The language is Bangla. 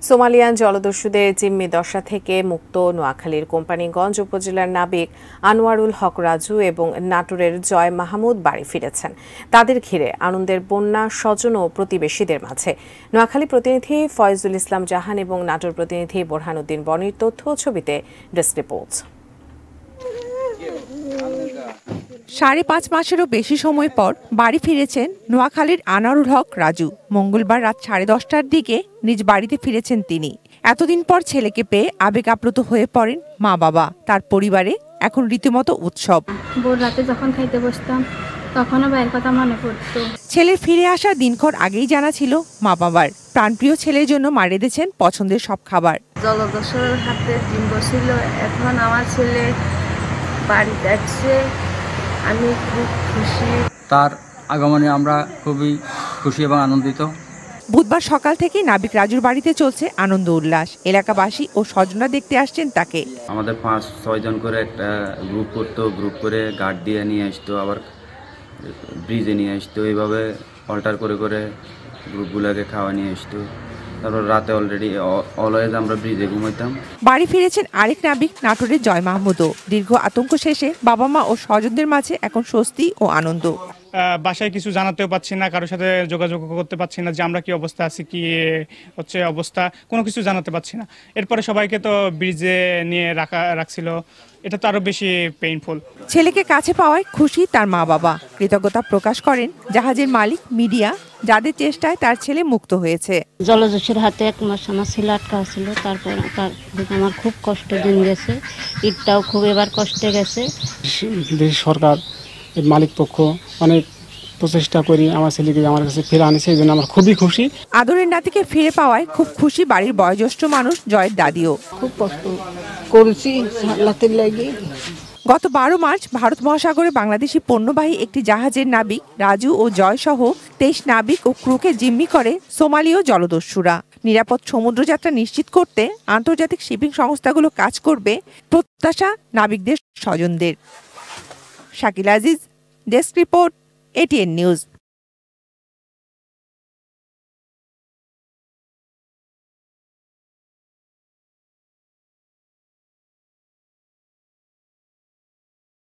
সোমালিয়ান জলদস্যুদের জিম্মি দশা থেকে মুক্ত নোয়াখালীর কোম্পানীগঞ্জ উপজেলার নাবিক আনোয়ারুল হক রাজু এবং নাটোরের জয় মাহমুদ বাড়ি ফিরেছেন। তাদের ঘিরে আনন্দের বন্যা স্বজন ও প্রতিবেশীদের মাঝে। নোয়াখালী প্রতিনিধি ফয়জুল ইসলাম জাহান এবং নাটোর প্রতিনিধি বোরহানুদ্দিন বনির তথ্য ছবিতে ডেস্ক রিপোর্ট। ৫.৫ মাসেরও বেশি সময় পর বাড়ি ফিরেছেন নোয়াখালীর আনোয়ারুল হক রাজু। মঙ্গলবার রাত 10:30টার দিকে নিজ বাড়িতে ফিরেছেন তিনি। এতদিন পর ছেলেকে পেয়ে আবেগ আপ্লুত হয়ে পড়েন মা বাবা। তার পরিবারে এখন রীতিমতো উৎসব। ভোর রাতে যখন খাইতে বসতাম তখনও ভাইয়ের কথা মনে পড়তো। ছেলের ফিরে আসার দিনক্ষণ আগেই জানা ছিল মা বাবার। প্রাণপ্রিয় ছেলের জন্য মা রেঁধেছেন পছন্দের সব খাবার। জলদস্যুর হাতে ডিম্ব ছিল, এখন আমার ছেলে বাড়িতে আসছে, আমি খুব খুশি। তার আগমনে আমরা খুবই খুশি এবং আনন্দিত। বুধবার সকাল থেকে নাবিক রাজুর বাড়িতে চলছে আনন্দ উল্লাস। এলাকাবাসী ও স্বজনরা দেখতে আসছেন তাকে। আমাদের 5-6 জন করে একটা গ্রুপ করতো, গ্রুপ করে গার্ড দিয়ে নিয়ে আসতো, আবার ব্রিজে নিয়ে আসতো। এইভাবে অল্টার করে করে গ্রুপগুলোকে খাওয়া নিয়ে আসতো। তারপর রাতে অলওয়েজ আমরা ব্রিজে ঘুমাইতাম। বাড়ি ফিরেছেন আরেক নাবিক নাটোরের জয় মাহমুদও। দীর্ঘ আতঙ্ক শেষে বাবা মা ও স্বজনদের মাঝে এখন স্বস্তি ও আনন্দ। বাসায় কিছু জানাতেও পাচ্ছি না, কারোর সাথে যোগাযোগ করতে পারছি না যে আমরা কি অবস্থা আছি, কি হচ্ছে অবস্থা, কোনো কিছু জানাতে পারছি না। এরপরে সবাইকে তো ব্রিজে নিয়ে রাখছিল, এটা তো আরো বেশি পেইনফুল। ছেলেকে কাছে পাওয়ায় খুশি তার মা বাবা। কৃতজ্ঞতা প্রকাশ করেন জাহাজের মালিক, মিডিয়া, যাদের চেষ্টায় তার ছেলে মুক্ত হয়েছে। জলদস্যুর হাতে 1 মাস আমার ছেলে আটকা ছিল, তারপর আমার খুব কষ্ট দিন গেছে, ঈদটাও খুব এবার কষ্টে গেছে। দেশ সরকার, মালিক পক্ষ অনেক প্রচেষ্টা করি আমার ছেলেকে আমার কাছে ফিরে আনেছে, এই জন্য আমরা খুবই খুশি। আদরের নাতিকে ফিরে পাওয়ায় খুব খুশি বাড়ির বয়োজ্যেষ্ঠ মানুষ জয়ের দাদিও। খুব কষ্ট করছি হালাতের লাগি। গত 12 মার্চ ভারত মহাসাগরে বাংলাদেশি পণ্যবাহী একটি জাহাজের নাবিক রাজু ও জয় সহ 23 নাবিক ও ক্রুকে জিম্মি করে সোমালীয় জলদস্যুরা। নিরাপদ সমুদ্রযাত্রা নিশ্চিত করতে আন্তর্জাতিক শিপিং সংস্থাগুলো কাজ করবে, প্রত্যাশা নাবিকদের স্বজনদের। Shakil Aziz, desk report, ATN news.